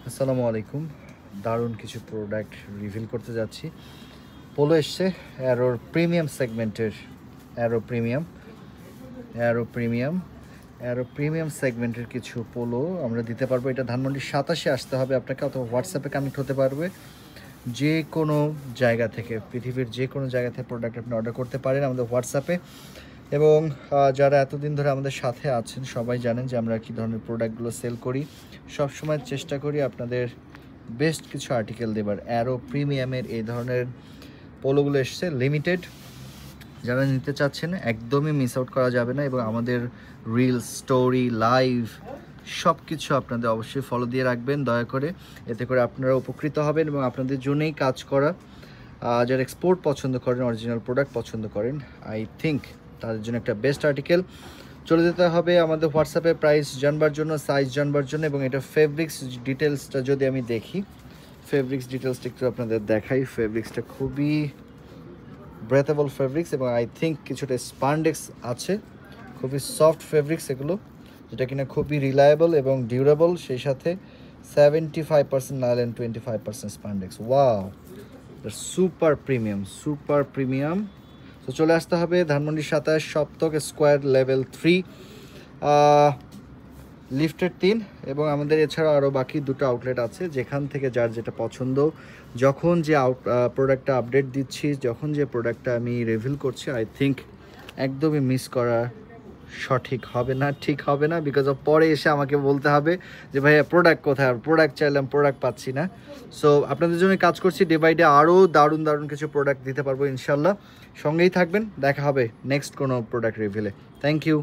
আসসালামু আলাইকুম। দারুণ কিছু প্রোডাক্ট রিভিল করতে যাচ্ছি। পোলো এসছে অ্যারোর প্রিমিয়াম সেগমেন্টের। অ্যারো প্রিমিয়াম অ্যারো প্রিমিয়াম সেগমেন্টের কিছু পোলো আমরা দিতে পারবো। এটা ধানমন্ডি 27-এ আসতে হবে আপনাকে, অথবা হোয়াটসঅ্যাপে কানেক্ট হতে পারবে। যে কোনো জায়গা থেকে, পৃথিবীর যে কোনো জায়গা থেকে প্রোডাক্ট আপনি অর্ডার করতে পারেন আমাদের হোয়াটসঅ্যাপে। এবং যারা এতদিন ধরে আমাদের সাথে আছেন সবাই জানেন যে আমরা কী ধরনের প্রোডাক্টগুলো সেল করি। সব সময় চেষ্টা করি আপনাদের বেস্ট কিছু আর্টিকেল দেবার। অ্যারো প্রিমিয়ামের এই ধরনের পোলোগুলো এসছে লিমিটেড। যারা নিতে চাচ্ছেন একদমই মিস আউট করা যাবে না, এবং আমাদের রিল স্টোরি লাইভ সব কিছু আপনাদের অবশ্যই ফলো দিয়ে রাখবেন দয়া করে। এতে করে আপনারা উপকৃত হবেন এবং আপনাদের জন্যই কাজ করা। যারা এক্সপোর্ট পছন্দ করেন, অরিজিনাল প্রোডাক্ট পছন্দ করেন, আই থিঙ্ক তাদের জন্য একটা বেস্ট আর্টিকেল। চলে যেতে হবে আমাদের হোয়াটসঅ্যাপে প্রাইস জানবার জন্য, সাইজ জানবার জন্য। এবং এটা ফেব্রিক্স ডিটেলসটা যদি আমি দেখি, ফেব্রিক্স ডিটেলসটা একটু আপনাদের দেখাই। ফেব্রিক্সটা খুবই ব্রেথেবল ফেব্রিক্স, এবং আই থিঙ্ক কিছুটা স্পান্ডেক্স আছে। খুবই সফট ফেব্রিক্স এগুলো, যেটা কিনা খুবই রিলায়েবল এবং ডিউরেবল। সেই সাথে 75% Nile and 25% spandex. Wow, super premium. তো চলে আসতে হবে ধানমন্ডি 27 সপ্তক স্কোয়ার লেভেল 3 লিফটের 3। এবং আমাদের এছাড়াও আরও বাকি দুটো আউটলেট আছে, যেখান থেকে যার যেটা পছন্দ, যখন যে প্রোডাক্টটা আপডেট দিচ্ছি, যখন যে প্রোডাক্টটা আমি রিভিল করছি, আই থিঙ্ক একদমই মিস করা সঠিক হবে না, ঠিক হবে না। বিকজ অফ পরে এসে আমাকে বলতে হবে যে ভাইয়া প্রোডাক্ট কোথায়, প্রোডাক্ট চাইলাম প্রোডাক্ট পাচ্ছি না। সো আপনাদের জন্য কাজ করছি ডে বাই ডে, আরও দারুণ কিছু প্রোডাক্ট দিতে পারবো ইনশাল্লাহ। সঙ্গেই থাকবেন, দেখা হবে নেক্সট কোনো প্রোডাক্ট রিভিলে। Thank you.